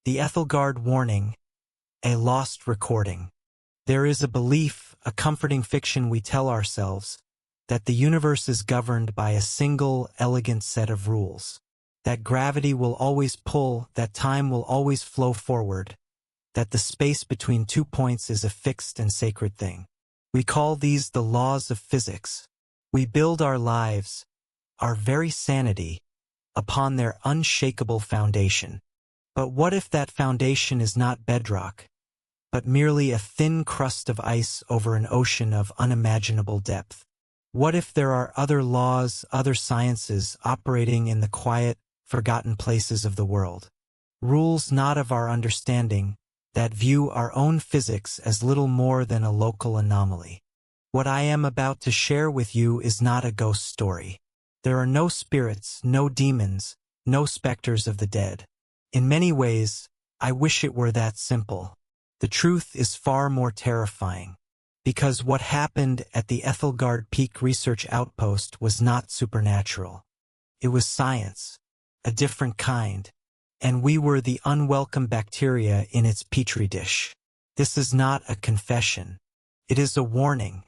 The Aethelgard warning, a lost recording. There is a belief, a comforting fiction we tell ourselves, that the universe is governed by a single, elegant set of rules. That gravity will always pull, that time will always flow forward, that the space between 2 points is a fixed and sacred thing. We call these the laws of physics. We build our lives, our very sanity, upon their unshakable foundation. But what if that foundation is not bedrock, but merely a thin crust of ice over an ocean of unimaginable depth? What if there are other laws, other sciences operating in the quiet, forgotten places of the world? Rules not of our understanding, that view our own physics as little more than a local anomaly. What I am about to share with you is not a ghost story. There are no spirits, no demons, no specters of the dead. In many ways, I wish it were that simple. The truth is far more terrifying, because what happened at the Aethelgard Peak Research Outpost was not supernatural. It was science, a different kind, and we were the unwelcome bacteria in its petri dish. This is not a confession. It is a warning,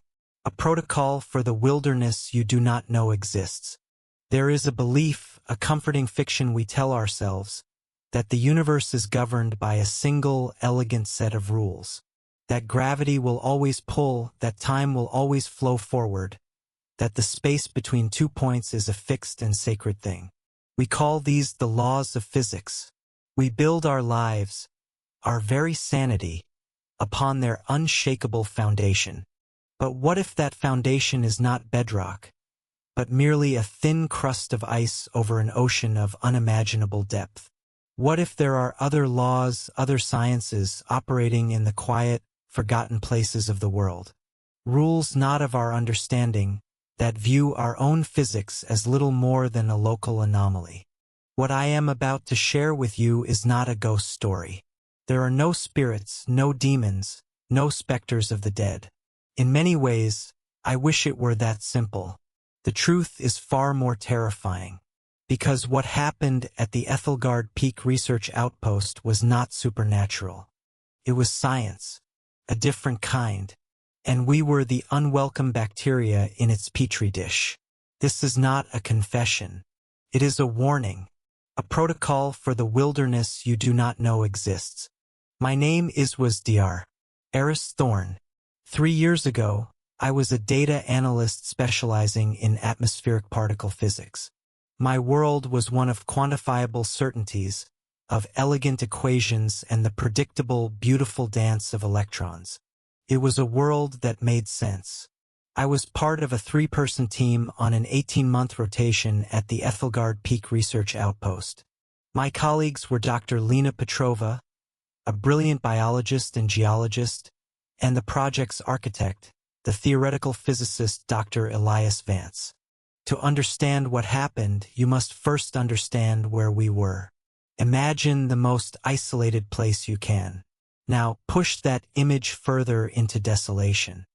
a protocol for the wilderness you do not know exists. There is a belief, a comforting fiction we tell ourselves, that the universe is governed by a single, elegant set of rules. That gravity will always pull, that time will always flow forward, that the space between 2 points is a fixed and sacred thing. We call these the laws of physics. We build our lives, our very sanity, upon their unshakable foundation. But what if that foundation is not bedrock, but merely a thin crust of ice over an ocean of unimaginable depth? What if there are other laws, other sciences operating in the quiet, forgotten places of the world? Rules not of our understanding, that view our own physics as little more than a local anomaly. What I am about to share with you is not a ghost story. There are no spirits, no demons, no specters of the dead. In many ways, I wish it were that simple. The truth is far more terrifying, because what happened at the Aethelgard Peak Research Outpost was not supernatural. It was science, a different kind, and we were the unwelcome bacteria in its petri dish. This is not a confession. It is a warning, a protocol for the wilderness you do not know exists. My name was Dr. Eris Thorne. 3 years ago, I was a data analyst specializing in atmospheric particle physics. My world was one of quantifiable certainties, of elegant equations and the predictable, beautiful dance of electrons. It was a world that made sense. I was part of a 3-person team on an 18-month rotation at the Aethelgard Peak Research Outpost. My colleagues were Dr. Lena Petrova, a brilliant biologist and geologist, and the project's architect, the theoretical physicist Dr. Elias Vance. To understand what happened, you must first understand where we were. Imagine the most isolated place you can. Now push that image further into desolation.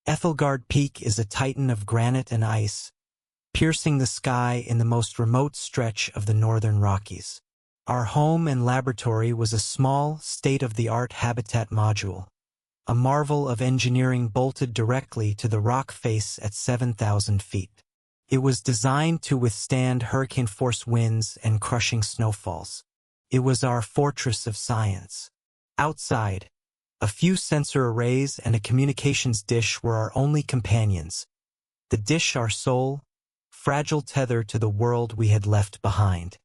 Aethelgard Peak is a titan of granite and ice, piercing the sky in the most remote stretch of the northern Rockies. Our home and laboratory was a small, state-of-the-art habitat module, a marvel of engineering bolted directly to the rock face at 7,000 feet. It was designed to withstand hurricane-force winds and crushing snowfalls. It was our fortress of science. Outside, a few sensor arrays and a communications dish were our only companions. The dish our sole, fragile tether to the world we had left behind.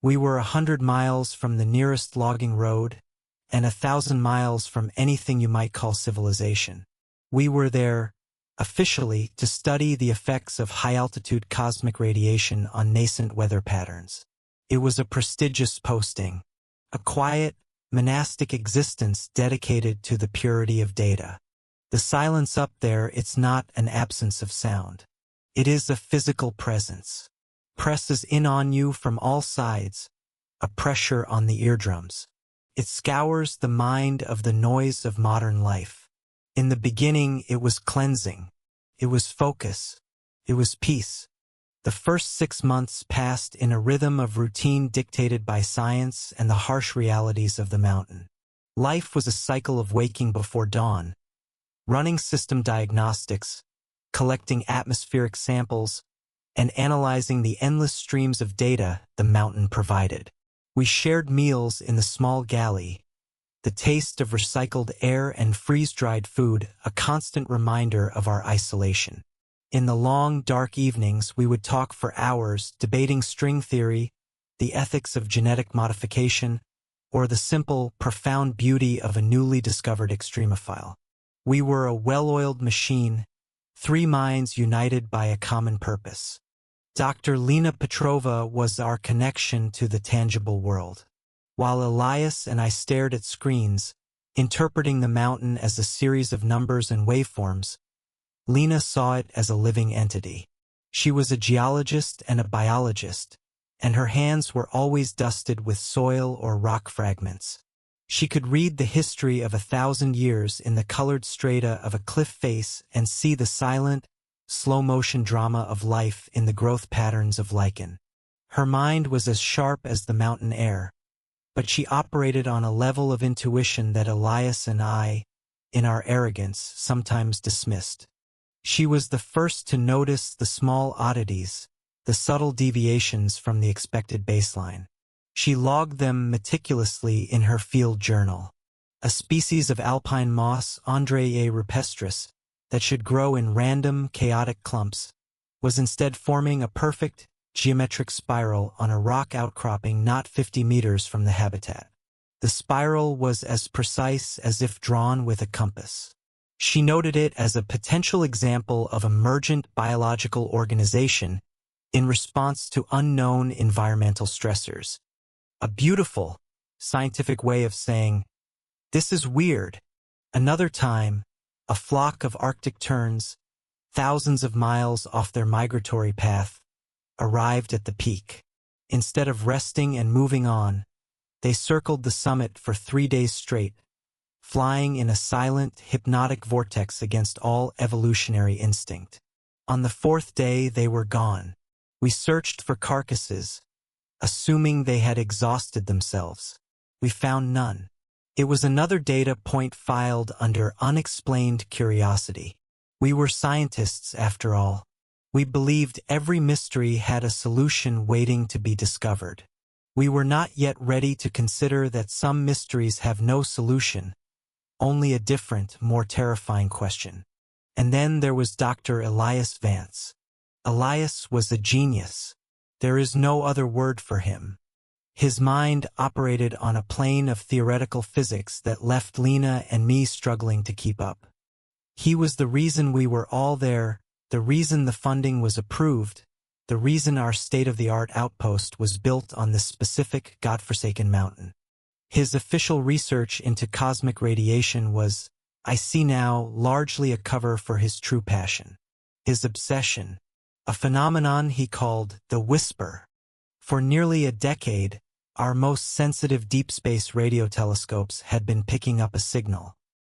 We were 100 miles from the nearest logging road, and 1,000 miles from anything you might call civilization. We were there, officially, to study the effects of high-altitude cosmic radiation on nascent weather patterns. It was a prestigious posting, a quiet, monastic existence dedicated to the purity of data. The silence up there, it's not an absence of sound. It is a physical presence. Presses in on you from all sides, a pressure on the eardrums. It scours the mind of the noise of modern life. In the beginning, it was cleansing. It was focus. It was peace. The first 6 months passed in a rhythm of routine dictated by science and the harsh realities of the mountain. Life was a cycle of waking before dawn, running system diagnostics, collecting atmospheric samples, and analyzing the endless streams of data the mountain provided. We shared meals in the small galley, the taste of recycled air and freeze-dried food a constant reminder of our isolation. In the long, dark evenings, we would talk for hours, debating string theory, the ethics of genetic modification, or the simple, profound beauty of a newly discovered extremophile. We were a well-oiled machine, three minds united by a common purpose. Dr. Lena Petrova was our connection to the tangible world. While Elias and I stared at screens, interpreting the mountain as a series of numbers and waveforms, Lena saw it as a living entity. She was a geologist and a biologist, and her hands were always dusted with soil or rock fragments. She could read the history of 1,000 years in the colored strata of a cliff face and see the silent, slow-motion drama of life in the growth patterns of lichen. Her mind was as sharp as the mountain air, but she operated on a level of intuition that Elias and I, in our arrogance, sometimes dismissed. She was the first to notice the small oddities, the subtle deviations from the expected baseline. She logged them meticulously in her field journal. A species of alpine moss, Andrea rupestris, that should grow in random, chaotic clumps, was instead forming a perfect, geometric spiral on a rock outcropping not 50 meters from the habitat. The spiral was as precise as if drawn with a compass. She noted it as a potential example of emergent biological organization in response to unknown environmental stressors. A beautiful, scientific way of saying, "This is weird." Another time, a flock of Arctic terns, thousands of miles off their migratory path, arrived at the peak. Instead of resting and moving on, they circled the summit for 3 days straight, flying in a silent, hypnotic vortex against all evolutionary instinct. On the 4th day, they were gone. We searched for carcasses, assuming they had exhausted themselves. We found none. It was another data point filed under unexplained curiosity. We were scientists, after all. We believed every mystery had a solution waiting to be discovered. We were not yet ready to consider that some mysteries have no solution, only a different, more terrifying question. And then there was Dr. Elias Vance. Elias was a genius. There is no other word for him. His mind operated on a plane of theoretical physics that left Lena and me struggling to keep up. He was the reason we were all there, the reason the funding was approved, the reason our state-of-the-art outpost was built on this specific, godforsaken mountain. His official research into cosmic radiation was, I see now, largely a cover for his true passion. His obsession, a phenomenon he called the whisper. For nearly a decade, our most sensitive deep space radio telescopes had been picking up a signal.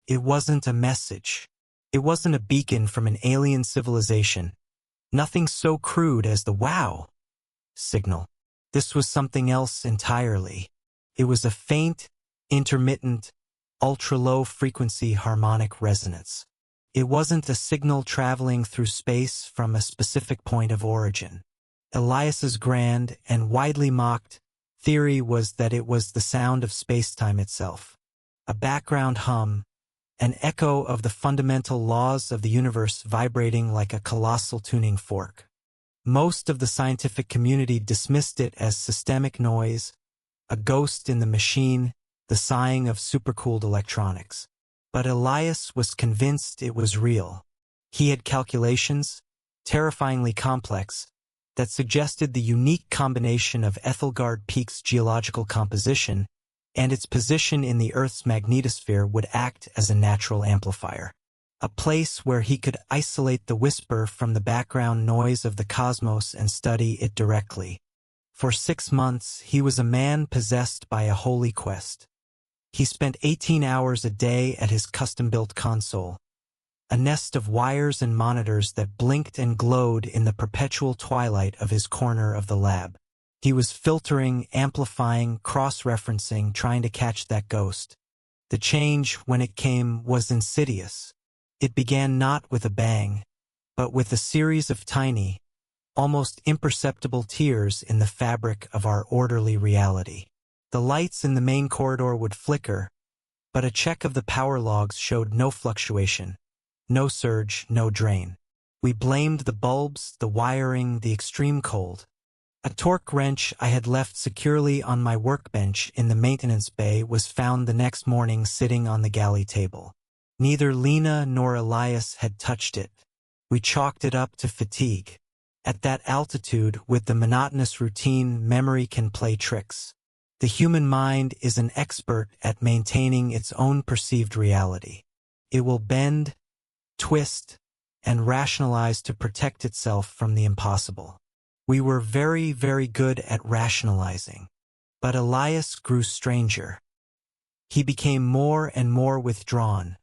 It wasn't a message. It wasn't a beacon from an alien civilization. Nothing so crude as the wow signal. This was something else entirely. It was a faint, intermittent, ultra-low frequency harmonic resonance. It wasn't a signal traveling through space from a specific point of origin. Elias's grand and widely mocked theory was that it was the sound of space-time itself, a background hum, an echo of the fundamental laws of the universe vibrating like a colossal tuning fork. Most of the scientific community dismissed it as systemic noise, a ghost in the machine, the sighing of supercooled electronics. But Elias was convinced it was real. He had calculations, terrifyingly complex, that suggested the unique combination of Aethelgard Peak's geological composition and its position in the Earth's magnetosphere would act as a natural amplifier, a place where he could isolate the whisper from the background noise of the cosmos and study it directly. For 6 months, he was a man possessed by a holy quest. He spent 18 hours a day at his custom-built console, a nest of wires and monitors that blinked and glowed in the perpetual twilight of his corner of the lab. He was filtering, amplifying, cross-referencing, trying to catch that ghost. The change, when it came, was insidious. It began not with a bang, but with a series of tiny, almost imperceptible tears in the fabric of our orderly reality. The lights in the main corridor would flicker, but a check of the power logs showed no fluctuation, no surge, no drain. We blamed the bulbs, the wiring, the extreme cold. A torque wrench I had left securely on my workbench in the maintenance bay was found the next morning sitting on the galley table. Neither Lena nor Elias had touched it. We chalked it up to fatigue. At that altitude, with the monotonous routine, memory can play tricks. The human mind is an expert at maintaining its own perceived reality. It will bend, twist, and rationalize to protect itself from the impossible. We were very, very good at rationalizing. But Elias grew stranger. He became more and more withdrawn,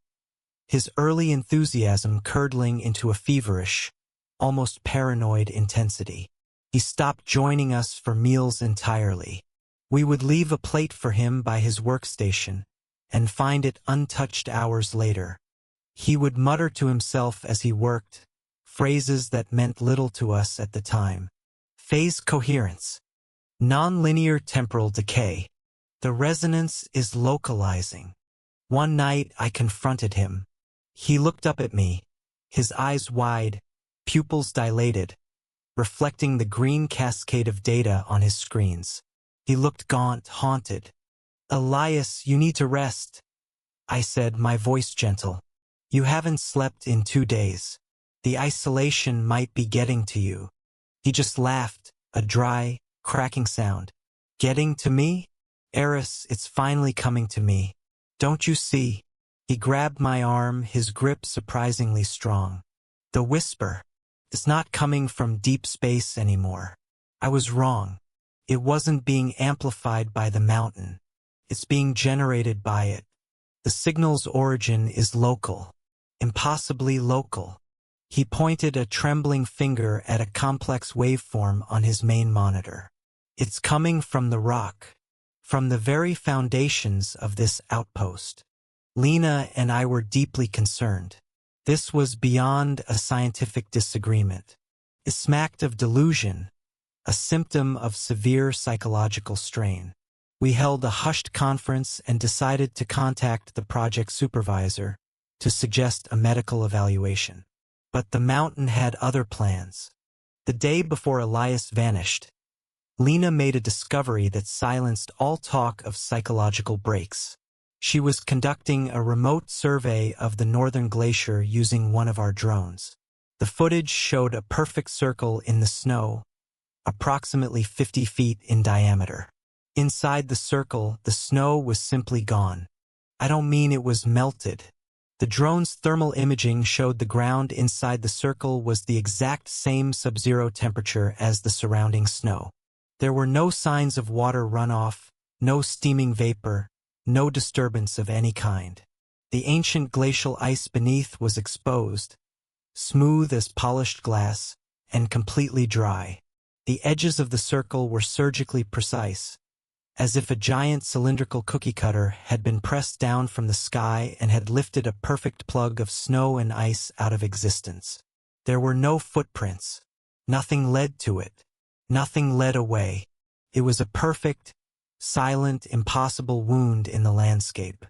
his early enthusiasm curdling into a feverish, almost paranoid intensity. He stopped joining us for meals entirely. We would leave a plate for him by his workstation and find it untouched hours later. He would mutter to himself as he worked, phrases that meant little to us at the time. Phase coherence. Nonlinear temporal decay. The resonance is localizing. One night I confronted him. He looked up at me, his eyes wide, pupils dilated, reflecting the green cascade of data on his screens. He looked gaunt, haunted. "Elias, you need to rest," I said, my voice gentle. "You haven't slept in 2 days. The isolation might be getting to you." He just laughed, a dry, cracking sound. "Getting to me? Eris, it's finally coming to me. Don't you see?" He grabbed my arm, his grip surprisingly strong. "The whisper. It's not coming from deep space anymore. I was wrong. It wasn't being amplified by the mountain. It's being generated by it. The signal's origin is local. Impossibly local." He pointed a trembling finger at a complex waveform on his main monitor. "It's coming from the rock, from the very foundations of this outpost." Lena and I were deeply concerned. This was beyond a scientific disagreement. It smacked of delusion, a symptom of severe psychological strain. We held a hushed conference and decided to contact the project supervisor to suggest a medical evaluation. But the mountain had other plans. The day before Elias vanished, Lena made a discovery that silenced all talk of psychological breaks. She was conducting a remote survey of the northern glacier using one of our drones. The footage showed a perfect circle in the snow, approximately 50 feet in diameter. Inside the circle, the snow was simply gone. I don't mean it was melted. The drone's thermal imaging showed the ground inside the circle was the exact same sub-zero temperature as the surrounding snow. There were no signs of water runoff, no steaming vapor, no disturbance of any kind. The ancient glacial ice beneath was exposed, smooth as polished glass, and completely dry. The edges of the circle were surgically precise, as if a giant cylindrical cookie cutter had been pressed down from the sky and had lifted a perfect plug of snow and ice out of existence. There were no footprints. Nothing led to it. Nothing led away. It was a perfect, silent, impossible wound in the landscape.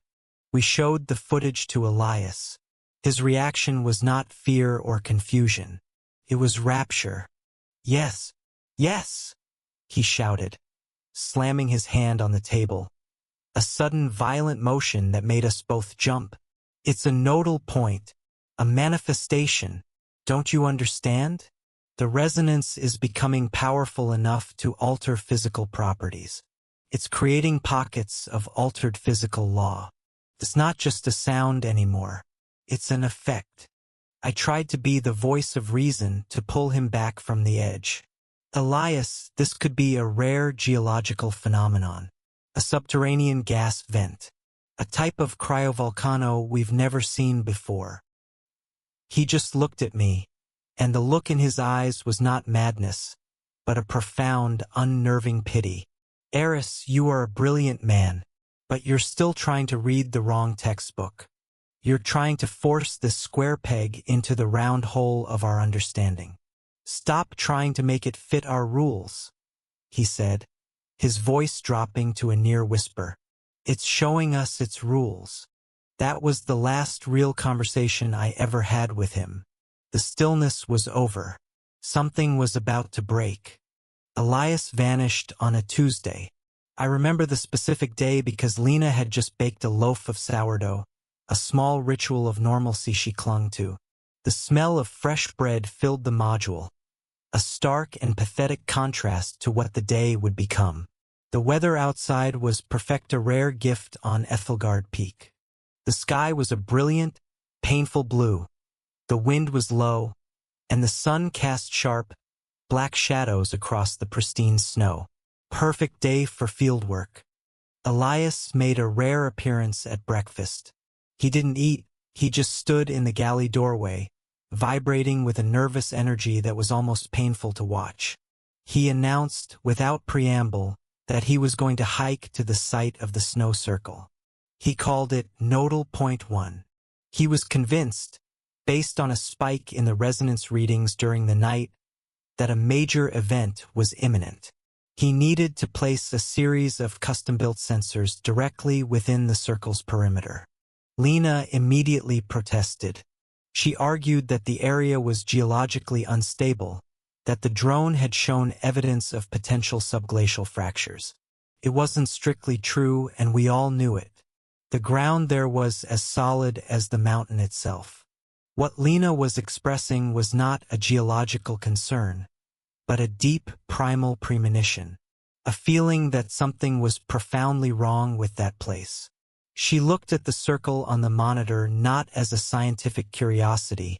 We showed the footage to Elias. His reaction was not fear or confusion. It was rapture. "Yes, yes," he shouted, slamming his hand on the table. A sudden violent motion that made us both jump. "It's a nodal point, a manifestation. Don't you understand? The resonance is becoming powerful enough to alter physical properties. It's creating pockets of altered physical law. It's not just a sound anymore. It's an effect." I tried to be the voice of reason to pull him back from the edge. "Elias, this could be a rare geological phenomenon. A subterranean gas vent. A type of cryovolcano we've never seen before. He just looked at me, and the look in his eyes was not madness, but a profound, unnerving pity. Eris, you are a brilliant man, but you're still trying to read the wrong textbook. You're trying to force this square peg into the round hole of our understanding. Stop trying to make it fit our rules, he said, his voice dropping to a near whisper. It's showing us its rules. That was the last real conversation I ever had with him. The stillness was over. Something was about to break. Elias vanished on a Tuesday. I remember the specific day because Lena had just baked a loaf of sourdough, a small ritual of normalcy she clung to. The smell of fresh bread filled the module, a stark and pathetic contrast to what the day would become. The weather outside was perfect, a rare gift on Aethelgard Peak. The sky was a brilliant, painful blue. The wind was low, and the sun cast sharp, black shadows across the pristine snow. Perfect day for fieldwork. Elias made a rare appearance at breakfast. He didn't eat, he just stood in the galley doorway, vibrating with a nervous energy that was almost painful to watch. He announced, without preamble, that he was going to hike to the site of the snow circle. He called it Nodal Point 1. He was convinced, based on a spike in the resonance readings during the night, that a major event was imminent. He needed to place a series of custom-built sensors directly within the circle's perimeter. Lena immediately protested. She argued that the area was geologically unstable, that the drone had shown evidence of potential subglacial fractures. It wasn't strictly true, and we all knew it. The ground there was as solid as the mountain itself. What Lena was expressing was not a geological concern, but a deep primal premonition, a feeling that something was profoundly wrong with that place. She looked at the circle on the monitor not as a scientific curiosity,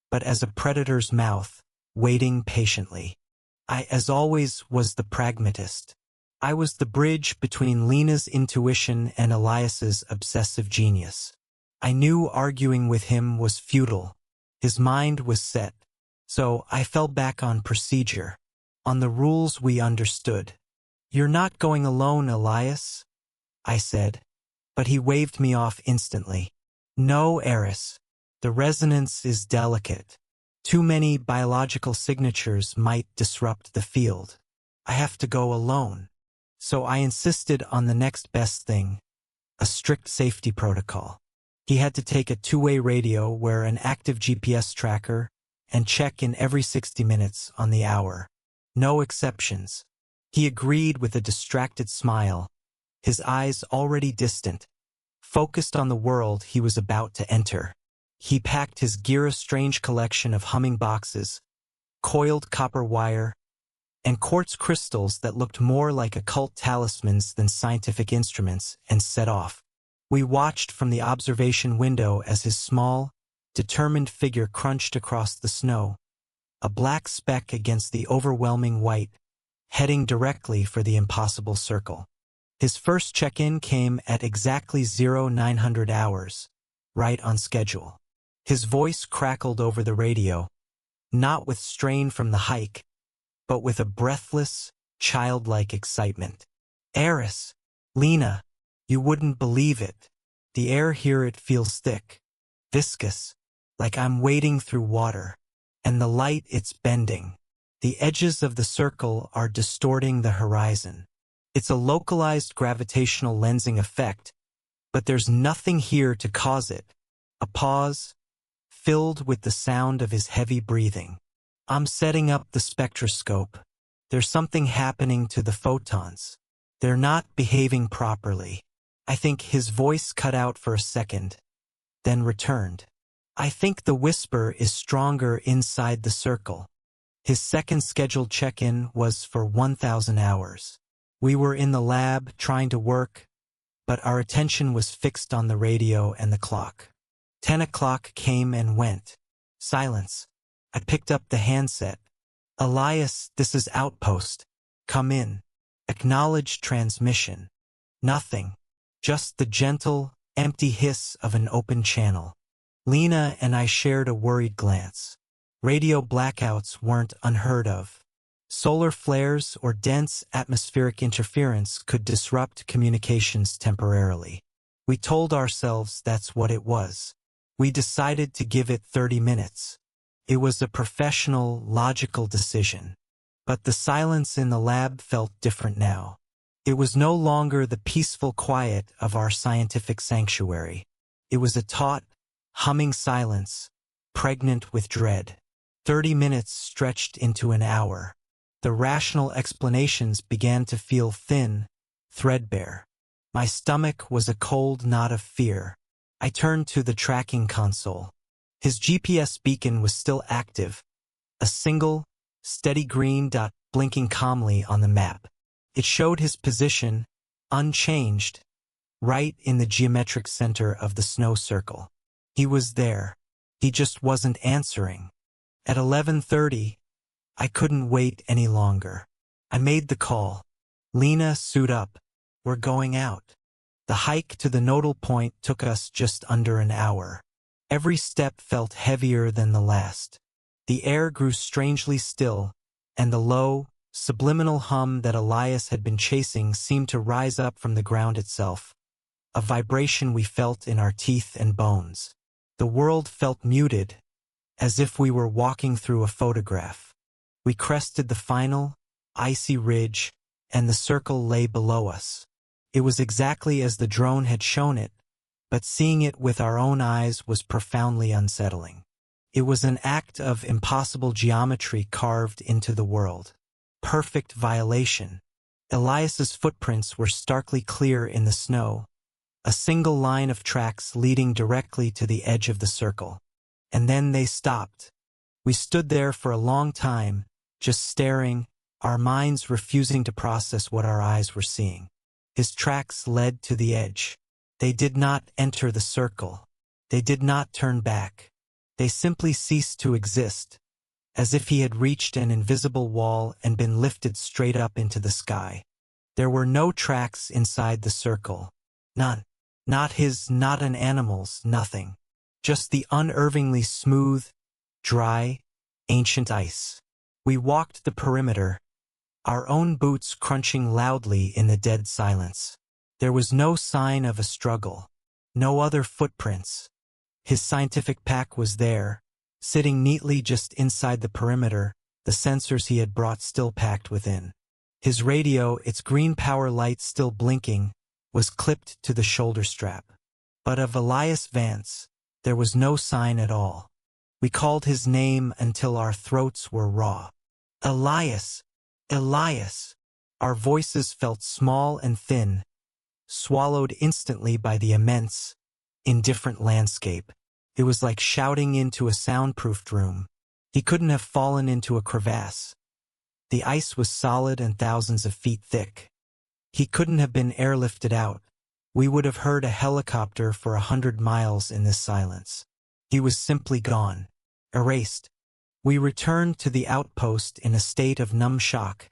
but as a predator's mouth, waiting patiently. I, as always, was the pragmatist. I was the bridge between Lena's intuition and Elias's obsessive genius. I knew arguing with him was futile. His mind was set. So I fell back on procedure, on the rules we understood. You're not going alone, Elias, I said, but he waved me off instantly. No, Eris. The resonance is delicate. Too many biological signatures might disrupt the field. I have to go alone. So I insisted on the next best thing, a strict safety protocol. He had to take a two-way radio, wear an active GPS tracker, and check in every 60 minutes on the hour. No exceptions. He agreed with a distracted smile, his eyes already distant, focused on the world he was about to enter. He packed his gear, a strange collection of humming boxes, coiled copper wire, and quartz crystals that looked more like occult talismans than scientific instruments, and set off. We watched from the observation window as his small, determined figure crunched across the snow, a black speck against the overwhelming white, heading directly for the impossible circle. His first check-in came at exactly 0900 hours, right on schedule. His voice crackled over the radio, not with strain from the hike, but with a breathless, childlike excitement. Eris, Lena, you wouldn't believe it. The air here, it feels thick, viscous, like I'm wading through water. And the light, it's bending. The edges of the circle are distorting the horizon. It's a localized gravitational lensing effect, but there's nothing here to cause it. A pause, filled with the sound of his heavy breathing. I'm setting up the spectroscope. There's something happening to the photons. They're not behaving properly. I think his voice cut out for a second, then returned. I think the whisper is stronger inside the circle. His second scheduled check-in was for 1000 hours. We were in the lab trying to work, but our attention was fixed on the radio and the clock. 10 o'clock came and went. Silence. I picked up the handset. Elias, this is Outpost. Come in. Acknowledge transmission. Nothing. Just the gentle, empty hiss of an open channel. Lena and I shared a worried glance. Radio blackouts weren't unheard of. Solar flares or dense atmospheric interference could disrupt communications temporarily. We told ourselves that's what it was. We decided to give it 30 minutes. It was a professional, logical decision. But the silence in the lab felt different now. It was no longer the peaceful quiet of our scientific sanctuary. It was a taut, humming silence, pregnant with dread. 30 minutes stretched into an hour. The rational explanations began to feel thin, threadbare. My stomach was a cold knot of fear. I turned to the tracking console. His GPS beacon was still active, a single, steady green dot blinking calmly on the map. It showed his position, unchanged, right in the geometric center of the snow circle. He was there. He just wasn't answering. At 11:30, I couldn't wait any longer. I made the call. Lena, suit up. We're going out. The hike to the nodal point took us just under an hour. Every step felt heavier than the last. The air grew strangely still, and the low, subliminal hum that Elias had been chasing seemed to rise up from the ground itself, a vibration we felt in our teeth and bones. The world felt muted, as if we were walking through a photograph. We crested the final, icy ridge, and the circle lay below us. It was exactly as the drone had shown it, but seeing it with our own eyes was profoundly unsettling. It was an act of impossible geometry carved into the world. Perfect violation. Elias's footprints were starkly clear in the snow, a single line of tracks leading directly to the edge of the circle. And then they stopped. We stood there for a long time, just staring, our minds refusing to process what our eyes were seeing. His tracks led to the edge. They did not enter the circle. They did not turn back. They simply ceased to exist, as if he had reached an invisible wall and been lifted straight up into the sky. There were no tracks inside the circle. None. Not his, not an animal's, nothing. Just the unervingly smooth, dry, ancient ice. We walked the perimeter, our own boots crunching loudly in the dead silence. There was no sign of a struggle, no other footprints. His scientific pack was there, sitting neatly just inside the perimeter, the sensors he had brought still packed within. His radio, its green power light still blinking, was clipped to the shoulder strap. But of Elias Vance, there was no sign at all. We called his name until our throats were raw. Elias! Elias! Our voices felt small and thin, swallowed instantly by the immense, indifferent landscape. It was like shouting into a soundproofed room. He couldn't have fallen into a crevasse. The ice was solid and thousands of feet thick. He couldn't have been airlifted out. We would have heard a helicopter for 100 miles in this silence. He was simply gone. Erased. We returned to the outpost in a state of numb shock,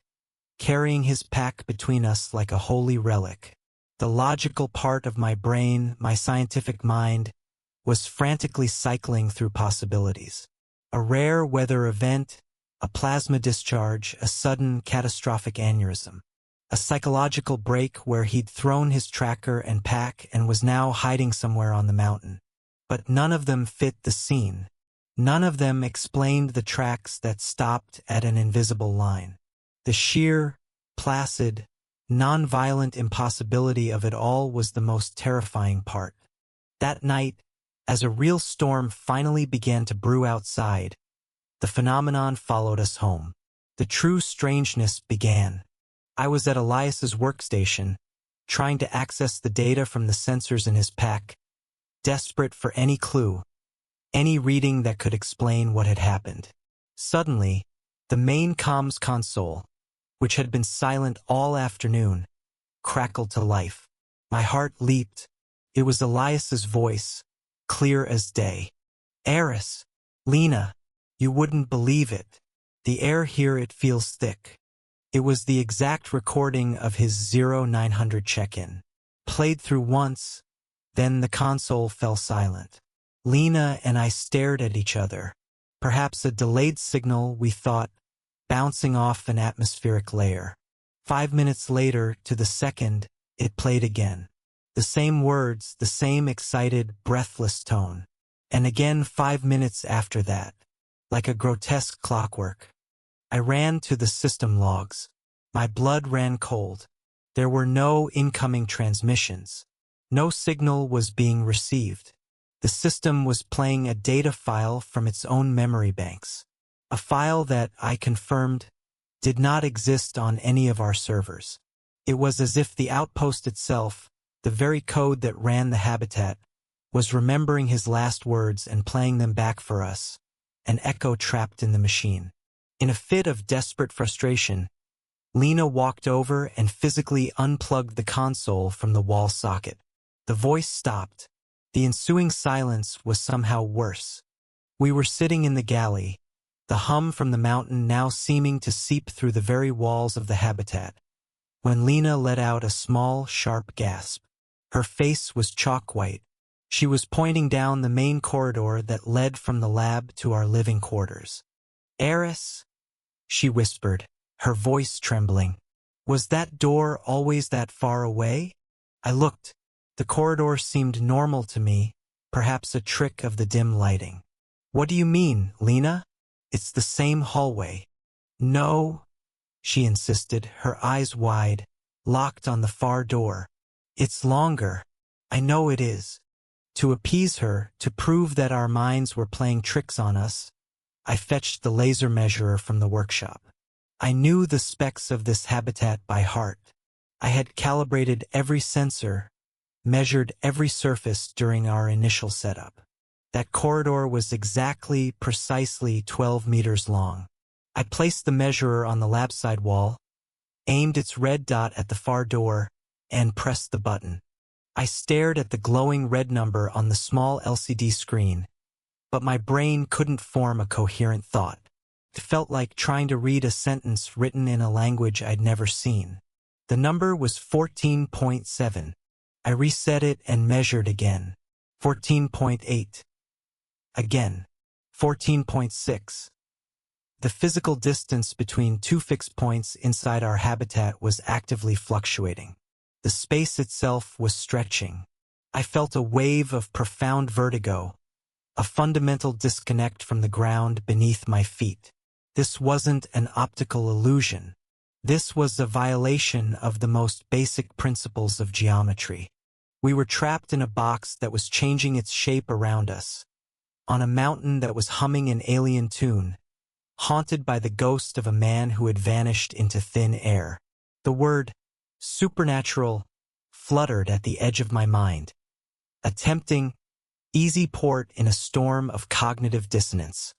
carrying his pack between us like a holy relic. The logical part of my brain, my scientific mind, was frantically cycling through possibilities. A rare weather event, a plasma discharge, a sudden catastrophic aneurysm. A psychological break where he'd thrown his tracker and pack and was now hiding somewhere on the mountain. But none of them fit the scene. None of them explained the tracks that stopped at an invisible line. The sheer, placid, non-violent impossibility of it all was the most terrifying part. That night, as a real storm finally began to brew outside, the phenomenon followed us home. The true strangeness began. I was at Elias's workstation, trying to access the data from the sensors in his pack, desperate for any clue, any reading that could explain what had happened. Suddenly, the main comms console, which had been silent all afternoon, crackled to life. My heart leaped. It was Elias's voice, clear as day. Eris, Lena, you wouldn't believe it. The air here, it feels thick. It was the exact recording of his 0900 check-in. Played through once, then the console fell silent. Lena and I stared at each other. Perhaps a delayed signal, we thought, bouncing off an atmospheric layer. 5 minutes later, to the second, it played again. The same words, the same excited, breathless tone. And again 5 minutes after that, like a grotesque clockwork. I ran to the system logs. My blood ran cold. There were no incoming transmissions. No signal was being received. The system was playing a data file from its own memory banks. A file that, I confirmed, did not exist on any of our servers. It was as if the outpost itself, the very code that ran the habitat, was remembering his last words and playing them back for us, an echo trapped in the machine. In a fit of desperate frustration, Lena walked over and physically unplugged the console from the wall socket. The voice stopped. The ensuing silence was somehow worse. We were sitting in the galley, the hum from the mountain now seeming to seep through the very walls of the habitat, when Lena let out a small, sharp gasp. Her face was chalk white. She was pointing down the main corridor that led from the lab to our living quarters. "Eris," she whispered, her voice trembling. "Was that door always that far away?" I looked. The corridor seemed normal to me, perhaps a trick of the dim lighting. "What do you mean, Lena? It's the same hallway." "No," she insisted, her eyes wide, locked on the far door. "It's longer. I know it is." To appease her, to prove that our minds were playing tricks on us, I fetched the laser measurer from the workshop. I knew the specs of this habitat by heart. I had calibrated every sensor, measured every surface during our initial setup. That corridor was precisely 12 meters long. I placed the measurer on the lab side wall, aimed its red dot at the far door, and pressed the button. I stared at the glowing red number on the small LCD screen, but my brain couldn't form a coherent thought. It felt like trying to read a sentence written in a language I'd never seen. The number was 14.7. I reset it and measured again. 14.8. Again. 14.6. The physical distance between two fixed points inside our habitat was actively fluctuating. The space itself was stretching. I felt a wave of profound vertigo, a fundamental disconnect from the ground beneath my feet. This wasn't an optical illusion. This was a violation of the most basic principles of geometry. We were trapped in a box that was changing its shape around us, on a mountain that was humming an alien tune, haunted by the ghost of a man who had vanished into thin air. The word supernatural fluttered at the edge of my mind, a tempting, easy port in a storm of cognitive dissonance.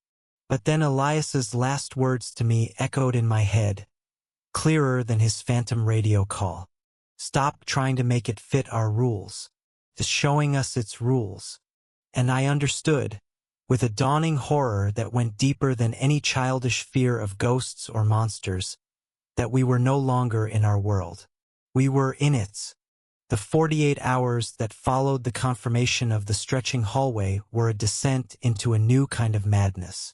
But then Elias's last words to me echoed in my head, clearer than his phantom radio call. "Stop trying to make it fit our rules. It's showing us its rules." And I understood, with a dawning horror that went deeper than any childish fear of ghosts or monsters, that we were no longer in our world. We were in its. The 48 hours that followed the confirmation of the stretching hallway were a descent into a new kind of madness.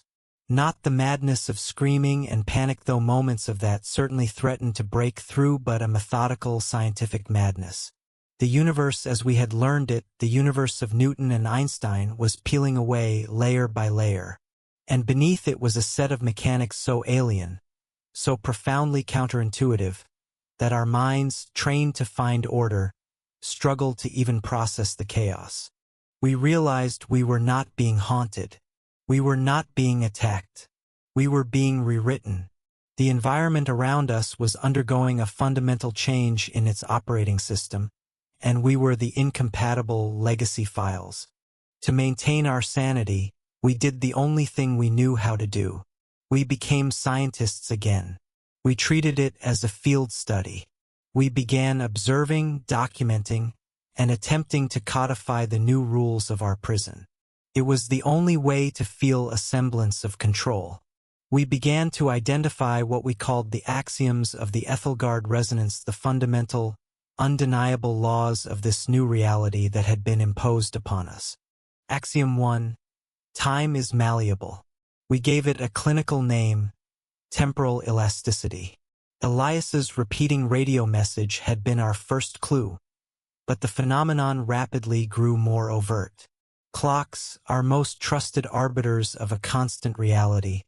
Not the madness of screaming and panic, though moments of that certainly threatened to break through, but a methodical scientific madness. The universe as we had learned it, the universe of Newton and Einstein, was peeling away layer by layer. And beneath it was a set of mechanics so alien, so profoundly counterintuitive, that our minds, trained to find order, struggled to even process the chaos. We realized we were not being haunted. We were not being attacked. We were being rewritten. The environment around us was undergoing a fundamental change in its operating system, and we were the incompatible legacy files. To maintain our sanity, we did the only thing we knew how to do. We became scientists again. We treated it as a field study. We began observing, documenting, and attempting to codify the new rules of our prison. It was the only way to feel a semblance of control. We began to identify what we called the axioms of the Aethelgard resonance, the fundamental, undeniable laws of this new reality that had been imposed upon us. Axiom 1. Time is malleable. We gave it a clinical name, temporal elasticity. Elias's repeating radio message had been our first clue, but the phenomenon rapidly grew more overt. Clocks, our most trusted arbiters of a constant reality,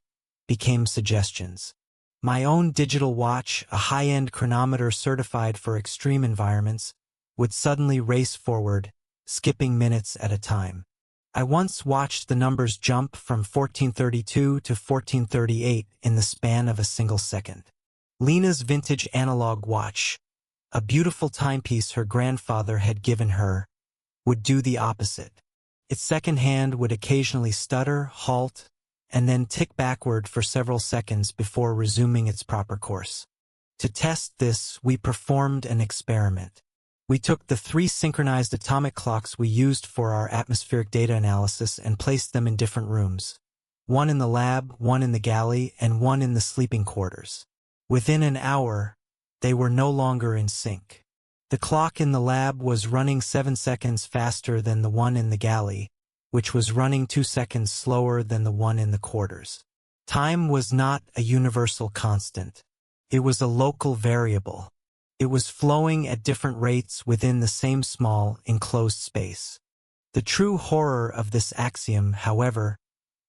became suggestions. My own digital watch, a high-end chronometer certified for extreme environments, would suddenly race forward, skipping minutes at a time. I once watched the numbers jump from 1432 to 1438 in the span of a single second. Lena's vintage analog watch, a beautiful timepiece her grandfather had given her, would do the opposite. Its second hand would occasionally stutter, halt, and then tick backward for several seconds before resuming its proper course. To test this, we performed an experiment. We took the 3 synchronized atomic clocks we used for our atmospheric data analysis and placed them in different rooms. One in the lab, one in the galley, and one in the sleeping quarters. Within an hour, they were no longer in sync. The clock in the lab was running 7 seconds faster than the one in the galley, which was running 2 seconds slower than the one in the quarters. Time was not a universal constant. It was a local variable. It was flowing at different rates within the same small, enclosed space. The true horror of this axiom, however,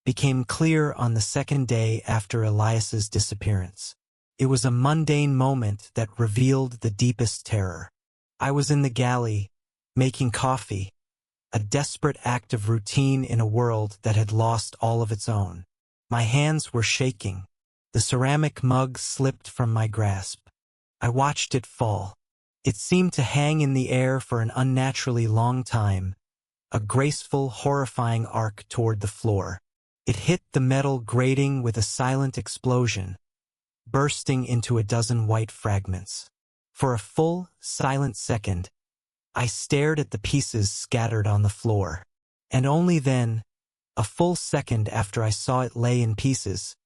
became clear on the second day after Elias's disappearance. It was a mundane moment that revealed the deepest terror. I was in the galley, making coffee, a desperate act of routine in a world that had lost all of its own. My hands were shaking. The ceramic mug slipped from my grasp. I watched it fall. It seemed to hang in the air for an unnaturally long time, a graceful, horrifying arc toward the floor. It hit the metal grating with a silent explosion, bursting into a dozen white fragments. For a full, silent second, I stared at the pieces scattered on the floor. And only then, a full second after I saw it lay in pieces,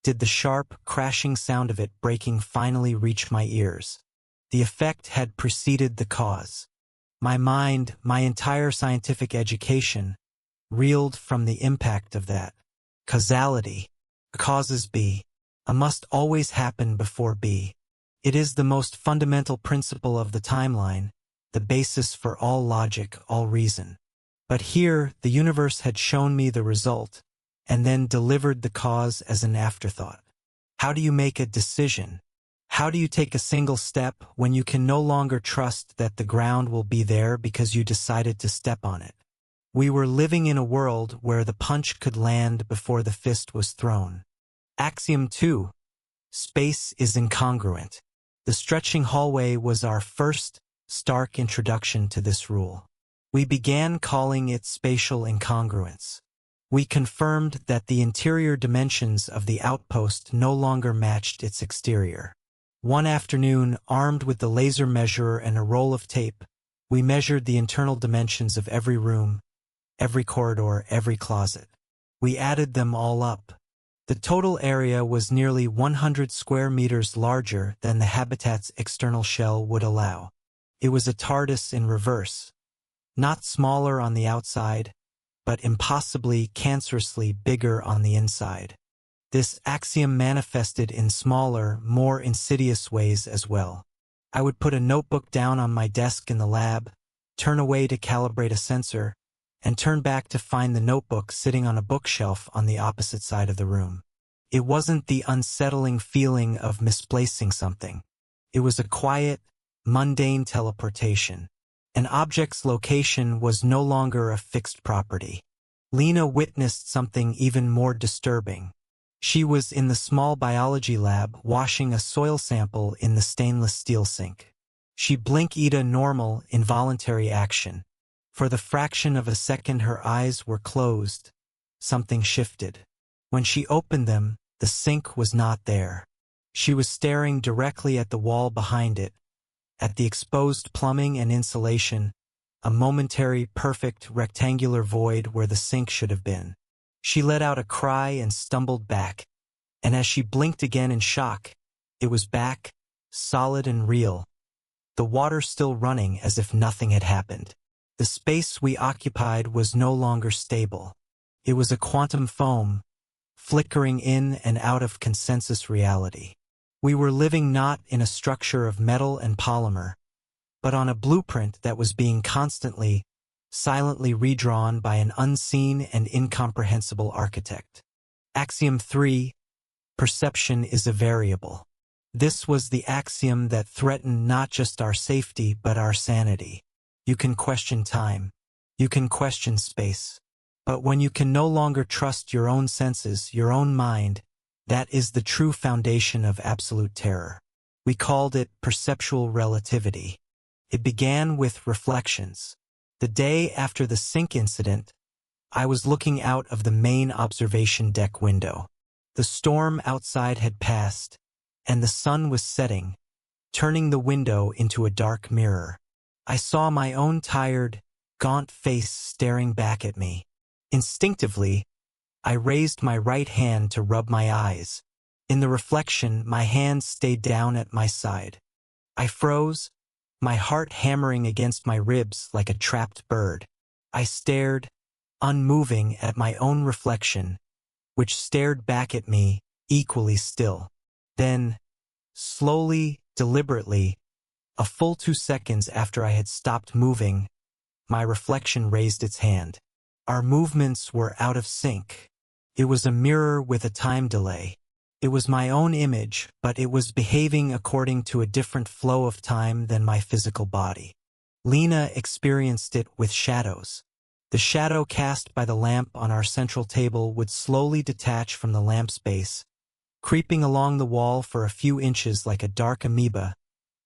did the sharp, crashing sound of it breaking finally reach my ears. The effect had preceded the cause. My mind, my entire scientific education, reeled from the impact of that. Causality. Causes B. A must always happen before B. It is the most fundamental principle of the timeline, the basis for all logic, all reason. But here, the universe had shown me the result, and then delivered the cause as an afterthought. How do you make a decision? How do you take a single step when you can no longer trust that the ground will be there because you decided to step on it? We were living in a world where the punch could land before the fist was thrown. Axiom 2. Space is incongruent. The stretching hallway was our first, stark introduction to this rule. We began calling it spatial incongruence. We confirmed that the interior dimensions of the outpost no longer matched its exterior. One afternoon, armed with the laser measurer and a roll of tape, we measured the internal dimensions of every room, every corridor, every closet. We added them all up. The total area was nearly 100 square meters larger than the habitat's external shell would allow. It was a TARDIS in reverse. Not smaller on the outside, but impossibly, cancerously bigger on the inside. This axiom manifested in smaller, more insidious ways as well. I would put a notebook down on my desk in the lab, turn away to calibrate a sensor, and turn back to find the notebook sitting on a bookshelf on the opposite side of the room. It wasn't the unsettling feeling of misplacing something. It was a quiet, mundane teleportation. An object's location was no longer a fixed property. Lena witnessed something even more disturbing. She was in the small biology lab washing a soil sample in the stainless steel sink. She blinked a normal, involuntary action. For the fraction of a second her eyes were closed. Something shifted. When she opened them, the sink was not there. She was staring directly at the wall behind it, at the exposed plumbing and insulation, a momentary, perfect, rectangular void where the sink should have been. She let out a cry and stumbled back, and as she blinked again in shock, it was back, solid and real, the water still running as if nothing had happened. The The space we occupied was no longer stable. It was a quantum foam, flickering in and out of consensus reality. We were living not in a structure of metal and polymer, but on a blueprint that was being constantly, silently redrawn by an unseen and incomprehensible architect. Axiom 3. Perception is a variable. This was the axiom that threatened not just our safety but our sanity. You can question time. You can question space. But when you can no longer trust your own senses, your own mind, that is the true foundation of absolute terror. We called it perceptual relativity. It began with reflections. The day after the sink incident, I was looking out of the main observation deck window. The storm outside had passed, and the sun was setting, turning the window into a dark mirror. I saw my own tired, gaunt face staring back at me. Instinctively, I raised my right hand to rub my eyes. In the reflection, my hand stayed down at my side. I froze, my heart hammering against my ribs like a trapped bird. I stared, unmoving, at my own reflection, which stared back at me, equally still. Then, slowly, deliberately, a full 2 seconds after I had stopped moving, my reflection raised its hand. Our movements were out of sync. It was a mirror with a time delay. It was my own image, but it was behaving according to a different flow of time than my physical body. Lena experienced it with shadows. The shadow cast by the lamp on our central table would slowly detach from the lamp's base, creeping along the wall for a few inches like a dark amoeba,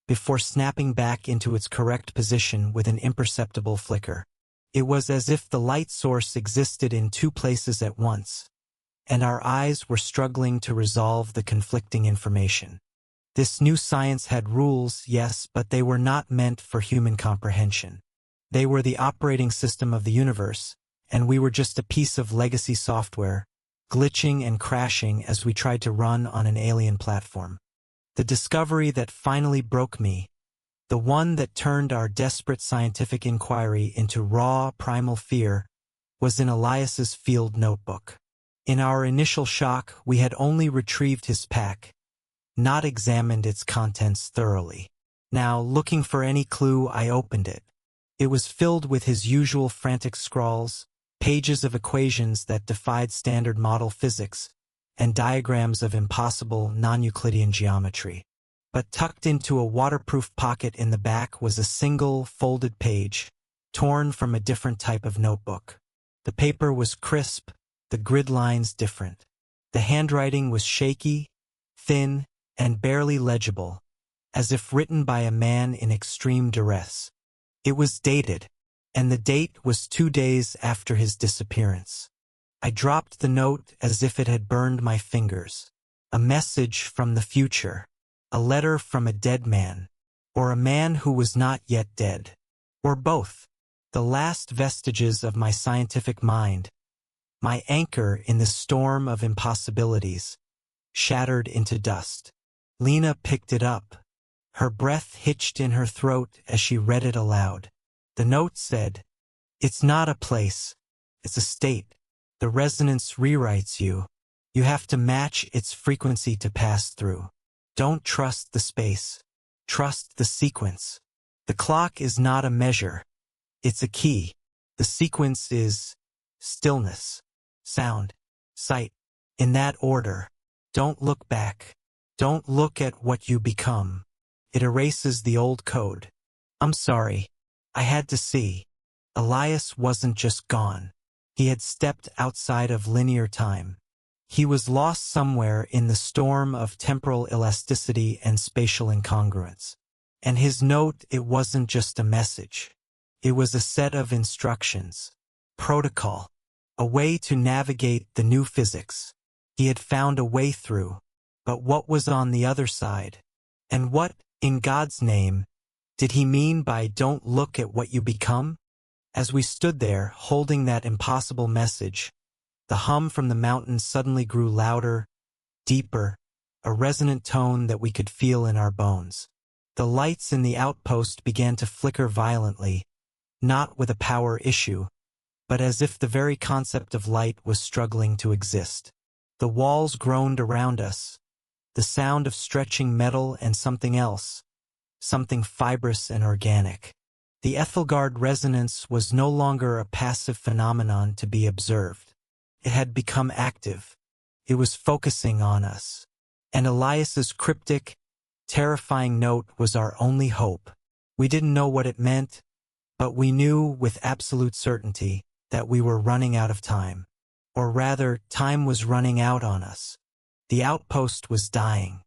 before snapping back into its correct position with an imperceptible flicker. It was as if the light source existed in 2 places at once, and our eyes were struggling to resolve the conflicting information. This new science had rules, yes, but they were not meant for human comprehension. They were the operating system of the universe, and we were just a piece of legacy software, glitching and crashing as we tried to run on an alien platform. The discovery that finally broke me, the one that turned our desperate scientific inquiry into raw, primal fear, was in Elias's field notebook. In our initial shock, we had only retrieved his pack, not examined its contents thoroughly. Now, looking for any clue, I opened it. It was filled with his usual frantic scrawls, pages of equations that defied standard model physics, and diagrams of impossible non-Euclidean geometry. But tucked into a waterproof pocket in the back was a single, folded page, torn from a different type of notebook. The paper was crisp, the grid lines different. The handwriting was shaky, thin, and barely legible, as if written by a man in extreme duress. It was dated, and the date was 2 days after his disappearance. I dropped the note as if it had burned my fingers. A message from the future, a letter from a dead man, or a man who was not yet dead, or both. The last vestiges of my scientific mind, my anchor in the storm of impossibilities, shattered into dust. Lena picked it up. Her breath hitched in her throat as she read it aloud. The note said, "It's not a place, it's a state. The resonance rewrites you. You have to match its frequency to pass through. Don't trust the space. Trust the sequence. The clock is not a measure. It's a key. The sequence is stillness, sound, sight. In that order. Don't look back. Don't look at what you become. It erases the old code." I'm sorry. I had to see. Elias wasn't just gone. He had stepped outside of linear time. He was lost somewhere in the storm of temporal elasticity and spatial incongruence. And his note, it wasn't just a message. It was a set of instructions, protocol, a way to navigate the new physics. He had found a way through. But what was on the other side? And what, in God's name, did he mean by "don't look at what you become"? As we stood there, holding that impossible message, the hum from the mountains suddenly grew louder, deeper, a resonant tone that we could feel in our bones. The lights in the outpost began to flicker violently, not with a power issue, but as if the very concept of light was struggling to exist. The walls groaned around us, the sound of stretching metal and something else, something fibrous and organic. The Aethelgard resonance was no longer a passive phenomenon to be observed. It had become active. It was focusing on us. And Elias's cryptic, terrifying note was our only hope. We didn't know what it meant, but we knew with absolute certainty that we were running out of time. Or rather, time was running out on us. The outpost was dying.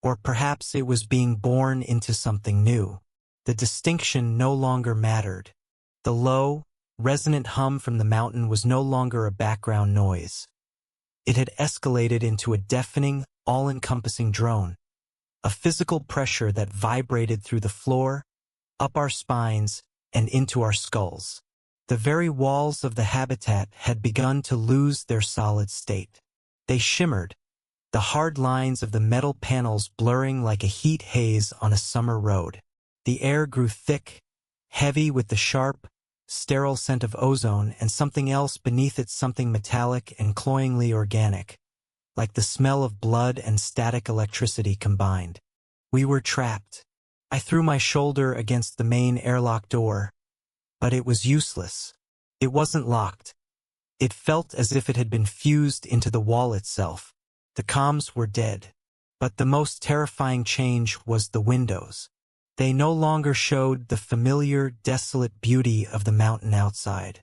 Or perhaps it was being born into something new. The distinction no longer mattered. The low, resonant hum from the mountain was no longer a background noise. It had escalated into a deafening, all-encompassing drone, a physical pressure that vibrated through the floor, up our spines, and into our skulls. The very walls of the habitat had begun to lose their solid state. They shimmered, the hard lines of the metal panels blurring like a heat haze on a summer road. The air grew thick, heavy with the sharp, sterile scent of ozone and something else beneath it, something metallic and cloyingly organic, like the smell of blood and static electricity combined. We were trapped. I threw my shoulder against the main airlock door, but it was useless. It wasn't locked. It felt as if it had been fused into the wall itself. The comms were dead. But the most terrifying change was the windows. They no longer showed the familiar, desolate beauty of the mountain outside.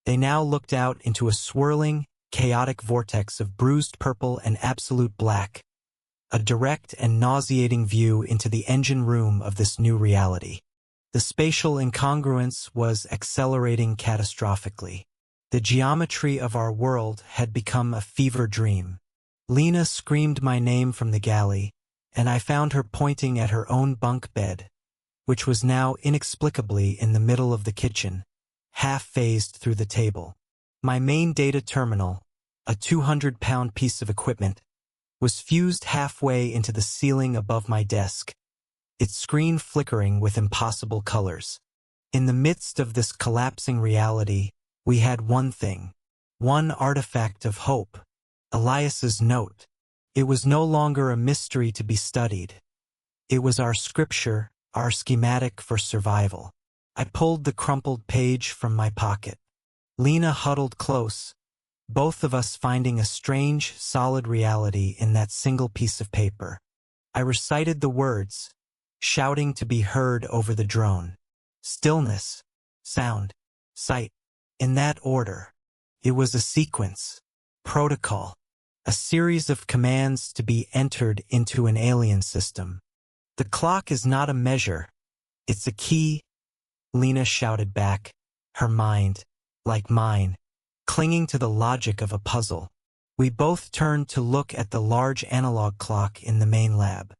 They now looked out into a swirling, chaotic vortex of bruised purple and absolute black, a direct and nauseating view into the engine room of this new reality. The spatial incongruence was accelerating catastrophically. The geometry of our world had become a fever dream. Lena screamed my name from the galley, and I found her pointing at her own bunk bed, which was now inexplicably in the middle of the kitchen, half-phased through the table. My main data terminal, a 200-pound piece of equipment, was fused halfway into the ceiling above my desk, its screen flickering with impossible colors. In the midst of this collapsing reality, we had one thing, one artifact of hope, Elias's note. It was no longer a mystery to be studied. It was our scripture, our schematic for survival. I pulled the crumpled page from my pocket. Lena huddled close, both of us finding a strange, solid reality in that single piece of paper. I recited the words, shouting to be heard over the drone. Stillness, sound, sight. In that order. It was a sequence, protocol, a series of commands to be entered into an alien system. The clock is not a measure. It's a key, Lena shouted back, her mind, like mine, clinging to the logic of a puzzle. We both turned to look at the large analog clock in the main lab.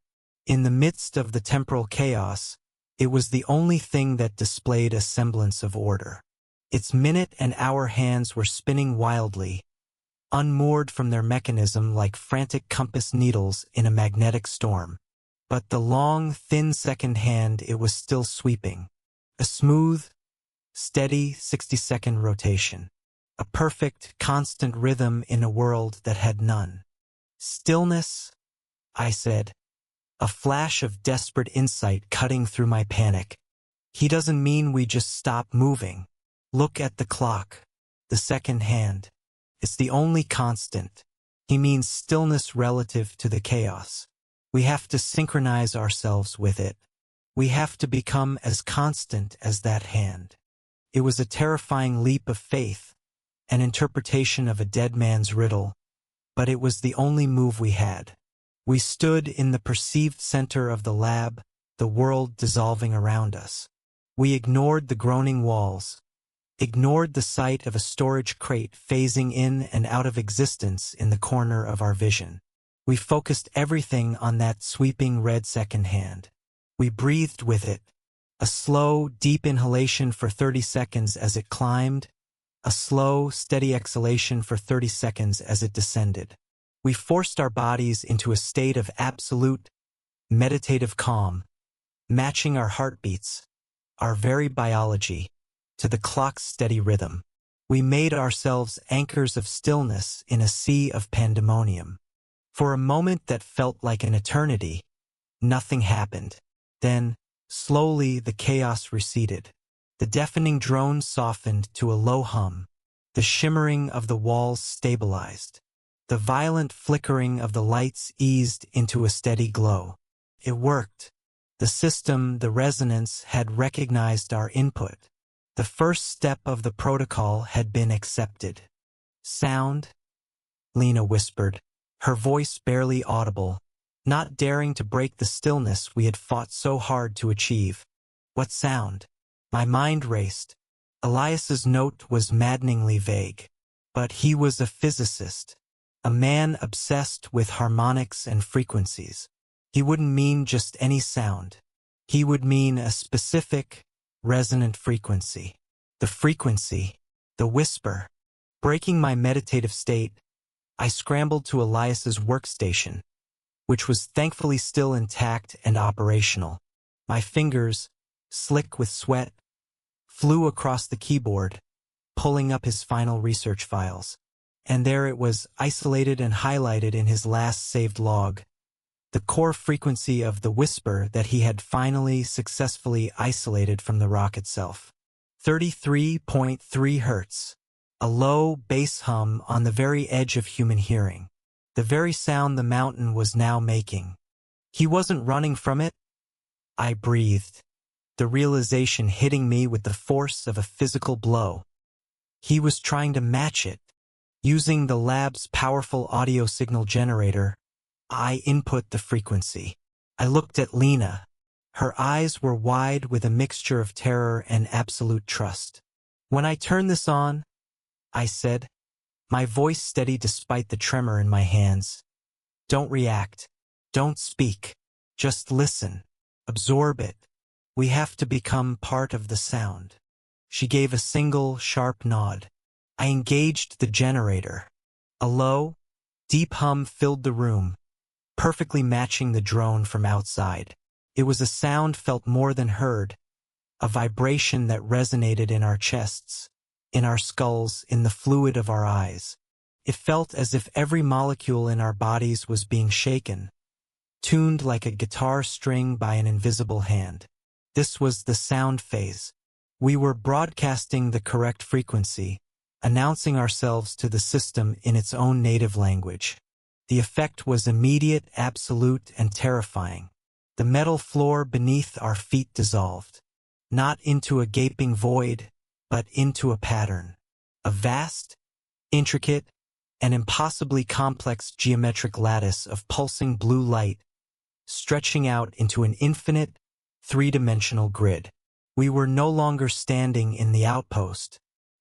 In the midst of the temporal chaos, it was the only thing that displayed a semblance of order. Its minute and hour hands were spinning wildly, unmoored from their mechanism like frantic compass needles in a magnetic storm. But the long, thin second hand, it was still sweeping. A smooth, steady 60-second rotation. A perfect, constant rhythm in a world that had none. Stillness, I said. A flash of desperate insight cutting through my panic. He doesn't mean we just stop moving. Look at the clock. The second hand. It's the only constant. He means stillness relative to the chaos. We have to synchronize ourselves with it. We have to become as constant as that hand. It was a terrifying leap of faith, an interpretation of a dead man's riddle, but it was the only move we had. We stood in the perceived center of the lab, the world dissolving around us. We ignored the groaning walls, ignored the sight of a storage crate phasing in and out of existence in the corner of our vision. We focused everything on that sweeping red second hand. We breathed with it, a slow, deep inhalation for 30 seconds as it climbed, a slow, steady exhalation for 30 seconds as it descended. We forced our bodies into a state of absolute, meditative calm, matching our heartbeats, our very biology, to the clock's steady rhythm. We made ourselves anchors of stillness in a sea of pandemonium. For a moment that felt like an eternity, nothing happened. Then, slowly, the chaos receded. The deafening drone softened to a low hum. The shimmering of the walls stabilized. The violent flickering of the lights eased into a steady glow. It worked. The system, the resonance, had recognized our input. The first step of the protocol had been accepted. "Sound?" Lena whispered, her voice barely audible, not daring to break the stillness we had fought so hard to achieve. "What sound?" My mind raced. Elias's note was maddeningly vague. But he was a physicist, a man obsessed with harmonics and frequencies. He wouldn't mean just any sound. He would mean a specific, resonant frequency. The frequency, the whisper. Breaking my meditative state, I scrambled to Elias's workstation, which was thankfully still intact and operational. My fingers, slick with sweat, flew across the keyboard, pulling up his final research files. And there it was, isolated and highlighted in his last saved log. The core frequency of the whisper that he had finally successfully isolated from the rock itself. 33.3 hertz. A low bass hum on the very edge of human hearing. The very sound the mountain was now making. He wasn't running from it. I breathed, the realization hitting me with the force of a physical blow. He was trying to match it. Using the lab's powerful audio signal generator, I input the frequency. I looked at Lena. Her eyes were wide with a mixture of terror and absolute trust. "When I turn this on," I said, my voice steady despite the tremor in my hands, "don't react. Don't speak. Just listen. Absorb it. We have to become part of the sound." She gave a single, sharp nod. I engaged the generator. A low, deep hum filled the room, perfectly matching the drone from outside. It was a sound felt more than heard, a vibration that resonated in our chests, in our skulls, in the fluid of our eyes. It felt as if every molecule in our bodies was being shaken, tuned like a guitar string by an invisible hand. This was the sound phase. We were broadcasting the correct frequency, announcing ourselves to the system in its own native language. The effect was immediate, absolute, and terrifying. The metal floor beneath our feet dissolved, not into a gaping void, but into a pattern. A vast, intricate, and impossibly complex geometric lattice of pulsing blue light, stretching out into an infinite, three-dimensional grid. We were no longer standing in the outpost.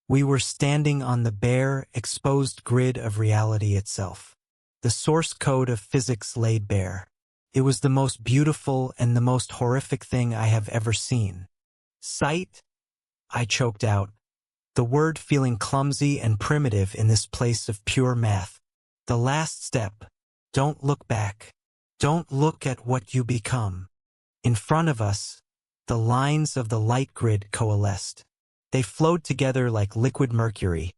We were standing on the bare, exposed grid of reality itself. The source code of physics laid bare. It was the most beautiful and the most horrific thing I have ever seen. "Sight?" I choked out, the word feeling clumsy and primitive in this place of pure math. "The last step. Don't look back. Don't look at what you become." In front of us, the lines of the light grid coalesced. They flowed together like liquid mercury,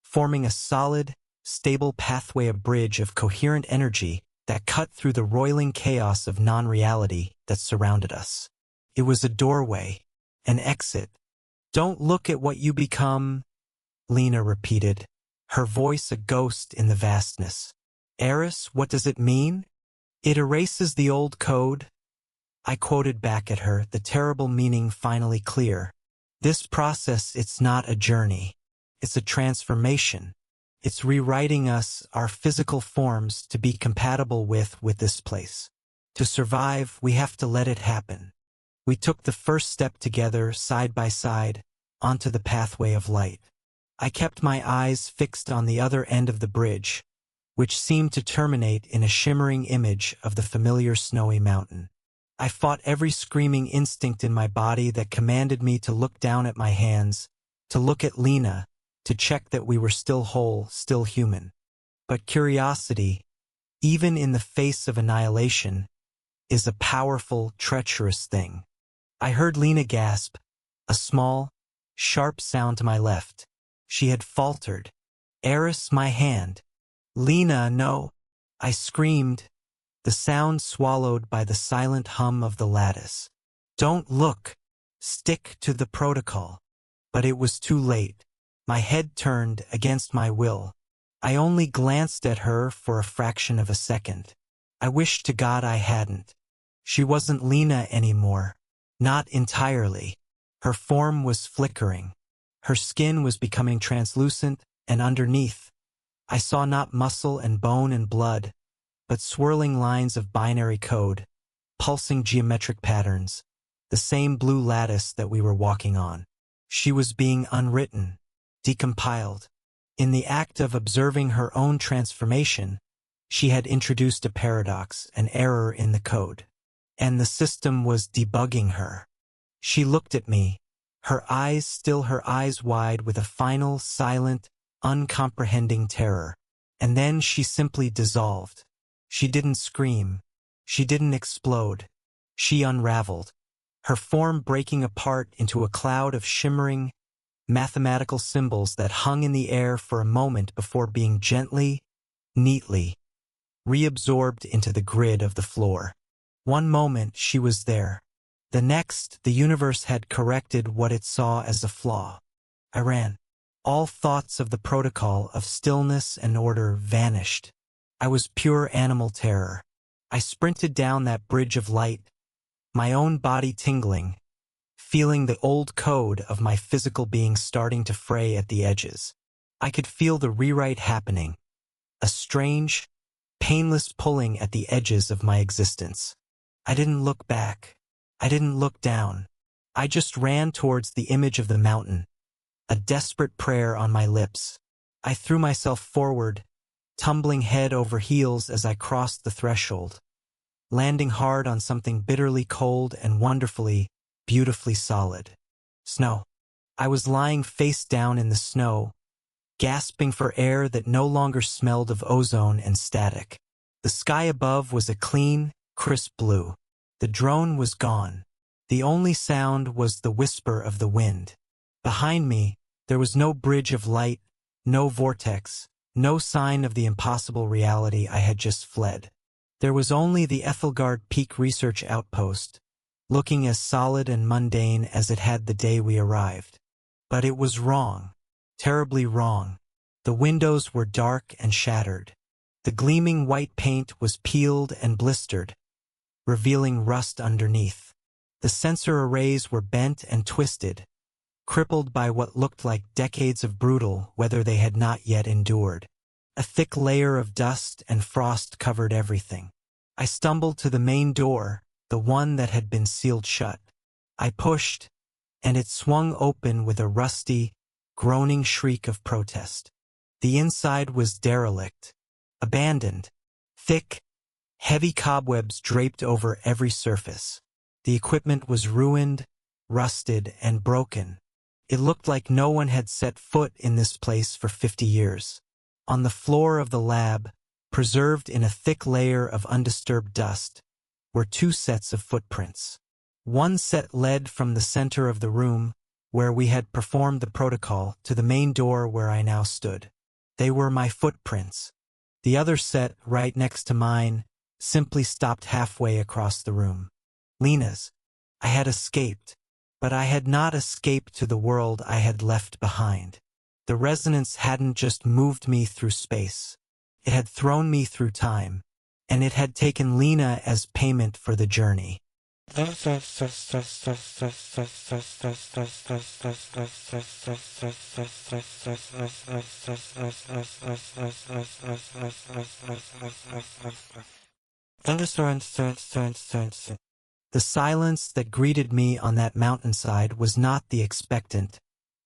forming a solid, stable pathway, a bridge of coherent energy that cut through the roiling chaos of non-reality that surrounded us. It was a doorway, an exit. "Don't look at what you become," Lena repeated, her voice a ghost in the vastness. "Eris, what does it mean?" "It erases the old code," I quoted back at her, the terrible meaning finally clear. "This process, it's not a journey. It's a transformation. It's rewriting us, our physical forms, to be compatible with this place. To survive, we have to let it happen." We took the first step together, side by side, onto the pathway of light. I kept my eyes fixed on the other end of the bridge, which seemed to terminate in a shimmering image of the familiar snowy mountain. I fought every screaming instinct in my body that commanded me to look down at my hands, to look at Lena, to check that we were still whole, still human. But curiosity, even in the face of annihilation, is a powerful, treacherous thing. I heard Lena gasp, a small, Sharp sound to my left. She had faltered. Eris, my hand. Lena, no. I screamed, the sound swallowed by the silent hum of the lattice. Don't look. Stick to the protocol. But it was too late. My head turned against my will. I only glanced at her for a fraction of a second. I wished to God I hadn't. She wasn't Lena anymore. Not entirely. Her form was flickering. Her skin was becoming translucent, and underneath, I saw not muscle and bone and blood, but swirling lines of binary code, pulsing geometric patterns, the same blue lattice that we were walking on. She was being unwritten, decompiled. In the act of observing her own transformation, she had introduced a paradox, an error in the code. And the system was debugging her. She looked at me, her eyes still her eyes wide with a final, silent, uncomprehending terror. And then she simply dissolved. She didn't scream. She didn't explode. She unraveled, her form breaking apart into a cloud of shimmering, mathematical symbols that hung in the air for a moment before being gently, neatly, reabsorbed into the grid of the floor. One moment she was there. The next, the universe had corrected what it saw as a flaw. I ran. All thoughts of the protocol of stillness and order vanished. I was pure animal terror. I sprinted down that bridge of light, my own body tingling, feeling the old code of my physical being starting to fray at the edges. I could feel the rewrite happening, a strange, painless pulling at the edges of my existence. I didn't look back. I didn't look down. I just ran towards the image of the mountain, a desperate prayer on my lips. I threw myself forward, tumbling head over heels as I crossed the threshold, landing hard on something bitterly cold and wonderfully, beautifully solid. Snow. I was lying face down in the snow, gasping for air that no longer smelled of ozone and static. The sky above was a clean, crisp blue. The drone was gone. The only sound was the whisper of the wind. Behind me, there was no bridge of light, no vortex, no sign of the impossible reality I had just fled. There was only the Aethelgard Peak Research Outpost, looking as solid and mundane as it had the day we arrived. But it was wrong, terribly wrong. The windows were dark and shattered. The gleaming white paint was peeled and blistered, revealing rust underneath. The sensor arrays were bent and twisted, crippled by what looked like decades of brutal weather they had not yet endured. A thick layer of dust and frost covered everything. I stumbled to the main door, the one that had been sealed shut. I pushed, and it swung open with a rusty, groaning shriek of protest. The inside was derelict, abandoned. Thick, heavy cobwebs draped over every surface. The equipment was ruined, rusted, and broken. It looked like no one had set foot in this place for 50 years. On the floor of the lab, preserved in a thick layer of undisturbed dust, were 2 sets of footprints. One set led from the center of the room, where we had performed the protocol, to the main door where I now stood. They were my footprints. The other set, right next to mine, simply stopped halfway across the room. Lena's. I had escaped, but I had not escaped to the world I had left behind. The resonance hadn't just moved me through space. It had thrown me through time, and it had taken Lena as payment for the journey. The silence that greeted me on that mountainside was not the expectant,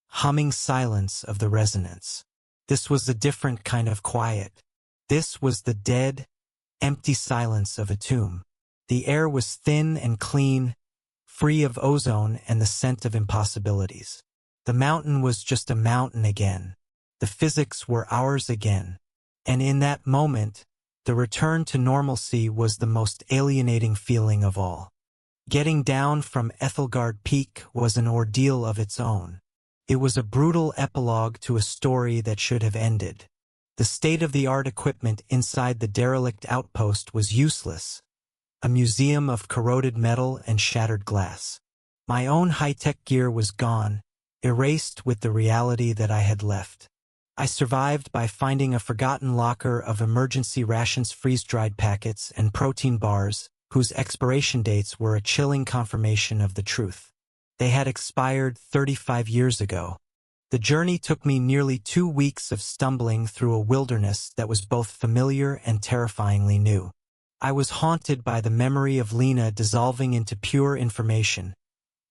humming silence of the resonance. This was a different kind of quiet. This was the dead, empty silence of a tomb. The air was thin and clean, free of ozone and the scent of impossibilities. The mountain was just a mountain again. The physics were ours again. And in that moment, the return to normalcy was the most alienating feeling of all. Getting down from Aethelgard Peak was an ordeal of its own. It was a brutal epilogue to a story that should have ended. The state-of-the-art equipment inside the derelict outpost was useless, a museum of corroded metal and shattered glass. My own high-tech gear was gone, erased with the reality that I had left. I survived by finding a forgotten locker of emergency rations, freeze-dried packets, and protein bars, whose expiration dates were a chilling confirmation of the truth. They had expired 35 years ago. The journey took me nearly 2 weeks of stumbling through a wilderness that was both familiar and terrifyingly new. I was haunted by the memory of Lena dissolving into pure information,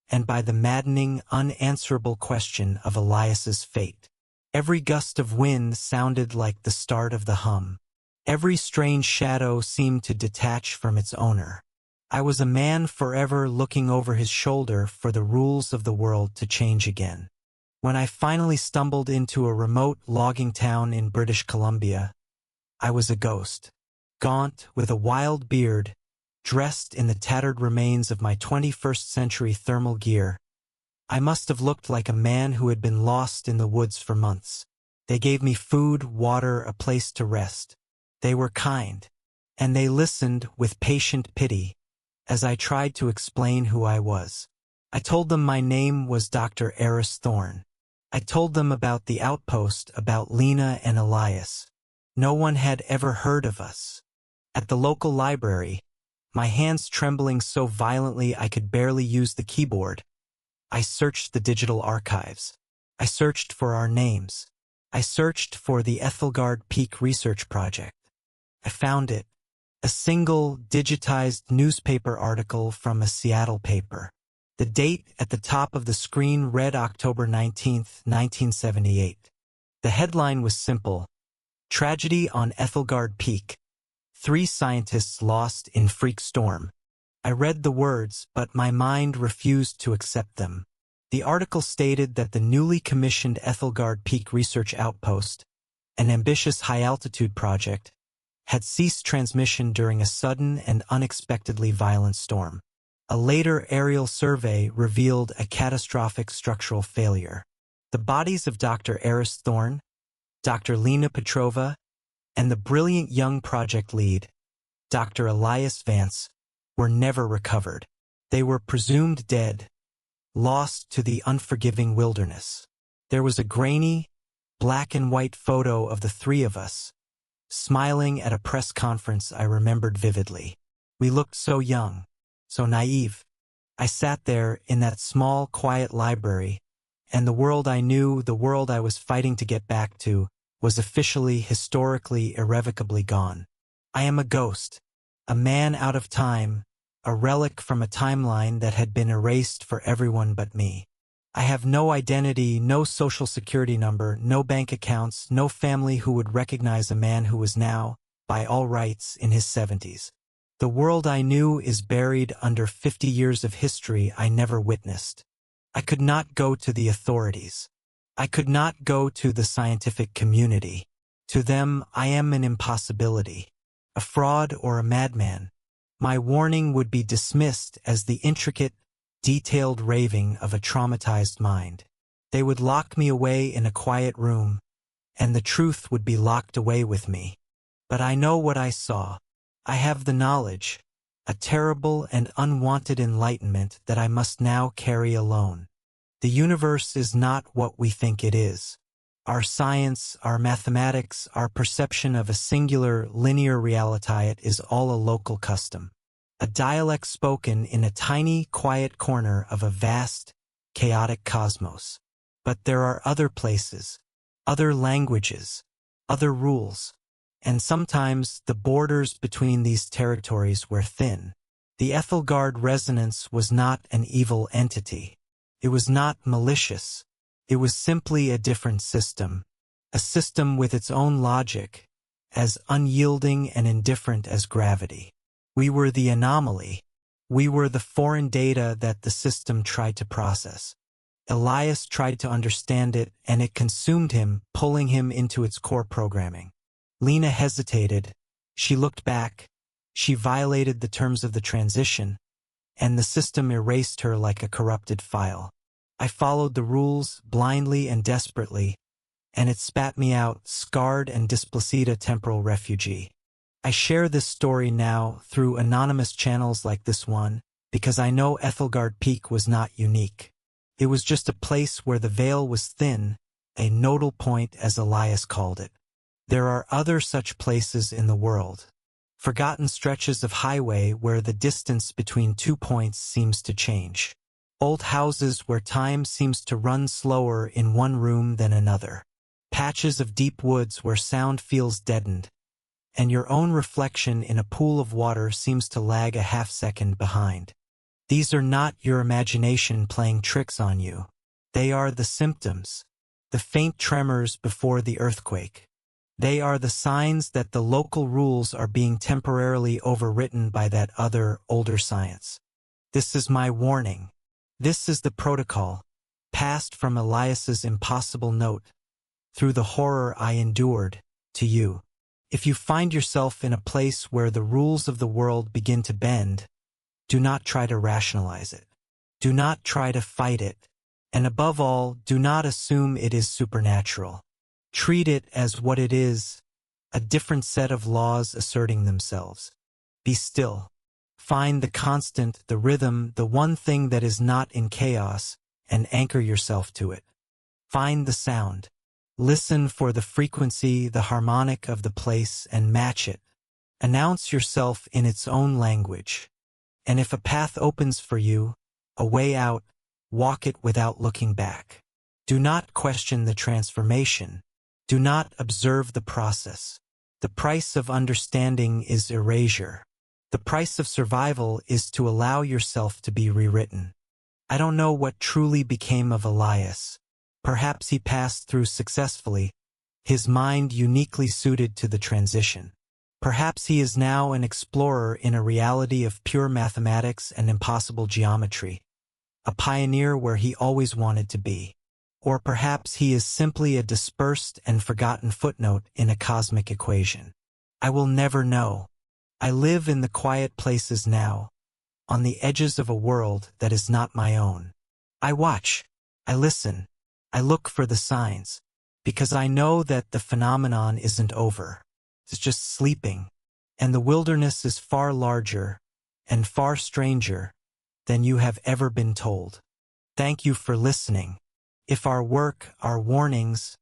and by the maddening, unanswerable question of Elias's fate. Every gust of wind sounded like the start of the hum. Every strange shadow seemed to detach from its owner. I was a man forever looking over his shoulder for the rules of the world to change again. When I finally stumbled into a remote logging town in British Columbia, I was a ghost, gaunt with a wild beard, dressed in the tattered remains of my 21st century thermal gear. I must have looked like a man who had been lost in the woods for months. They gave me food, water, a place to rest. They were kind, and they listened with patient pity as I tried to explain who I was. I told them my name was Dr. Eris Thorne. I told them about the outpost, about Lena and Elias. No one had ever heard of us. At the local library, my hands trembling so violently I could barely use the keyboard, I searched the digital archives. I searched for our names. I searched for the Aethelgard Peak Research Project. I found it. A single digitized newspaper article from a Seattle paper. The date at the top of the screen read October 19, 1978. The headline was simple: Tragedy on Aethelgard Peak. 3 scientists lost in freak storm. I read the words, but my mind refused to accept them. The article stated that the newly commissioned Aethelgard Peak Research Outpost, an ambitious high-altitude project, had ceased transmission during a sudden and unexpectedly violent storm. A later aerial survey revealed a catastrophic structural failure. The bodies of Dr. Eris Thorne, Dr. Lena Petrova, and the brilliant young project lead, Dr. Elias Vance, were never recovered. They were presumed dead, lost to the unforgiving wilderness. There was a grainy, black and white photo of the 3 of us, smiling at a press conference I remembered vividly. We looked so young, so naive. I sat there in that small, quiet library, and the world I knew, the world I was fighting to get back to, was officially, historically, irrevocably gone. I am a ghost, a man out of time, a relic from a timeline that had been erased for everyone but me. I have no identity, no social security number, no bank accounts, no family who would recognize a man who was now, by all rights, in his 70s. The world I knew is buried under 50 years of history I never witnessed. I could not go to the authorities. I could not go to the scientific community. To them, I am an impossibility, a fraud or a madman. My warning would be dismissed as the intricate, detailed raving of a traumatized mind. They would lock me away in a quiet room, and the truth would be locked away with me. But I know what I saw. I have the knowledge, a terrible and unwanted enlightenment that I must now carry alone. The universe is not what we think it is. Our science, our mathematics, our perception of a singular, linear reality is all a local custom. A dialect spoken in a tiny, quiet corner of a vast, chaotic cosmos. But there are other places, other languages, other rules. And sometimes the borders between these territories were thin. The Aethelgard resonance was not an evil entity. It was not malicious. It was simply a different system, a system with its own logic, as unyielding and indifferent as gravity. We were the anomaly. We were the foreign data that the system tried to process. Elias tried to understand it, and it consumed him, pulling him into its core programming. Lena hesitated. She looked back. She violated the terms of the transition, and the system erased her like a corrupted file. I followed the rules blindly and desperately, and it spat me out, scarred and displaced, a temporal refugee. I share this story now through anonymous channels like this one, because I know Aethelgard Peak was not unique. It was just a place where the veil was thin, a nodal point as Elias called it. There are other such places in the world. Forgotten stretches of highway where the distance between 2 points seems to change. Old houses where time seems to run slower in one room than another. Patches of deep woods where sound feels deadened, and your own reflection in a pool of water seems to lag a half-second behind. These are not your imagination playing tricks on you. They are the symptoms, the faint tremors before the earthquake. They are the signs that the local rules are being temporarily overwritten by that other, older science. This is my warning. This is the protocol, passed from Elias's impossible note, through the horror I endured, to you. If you find yourself in a place where the rules of the world begin to bend, do not try to rationalize it. Do not try to fight it. And above all, do not assume it is supernatural. Treat it as what it is, a different set of laws asserting themselves. Be still. Find the constant, the rhythm, the one thing that is not in chaos, and anchor yourself to it. Find the sound. Listen for the frequency, the harmonic of the place, and match it. Announce yourself in its own language. And if a path opens for you, a way out, walk it without looking back. Do not question the transformation. Do not observe the process. The price of understanding is erasure. The price of survival is to allow yourself to be rewritten. I don't know what truly became of Elias. Perhaps he passed through successfully, his mind uniquely suited to the transition. Perhaps he is now an explorer in a reality of pure mathematics and impossible geometry, a pioneer where he always wanted to be. Or perhaps he is simply a dispersed and forgotten footnote in a cosmic equation. I will never know. I live in the quiet places now, on the edges of a world that is not my own. I watch. I listen. I look for the signs, because I know that the phenomenon isn't over. It's just sleeping, and the wilderness is far larger and far stranger than you have ever been told. Thank you for listening. If our work, our warnings,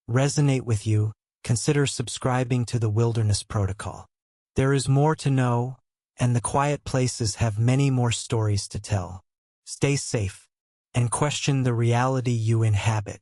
resonate with you, consider subscribing to the Wilderness Protocol. There is more to know, and the quiet places have many more stories to tell. Stay safe, and question the reality you inhabit.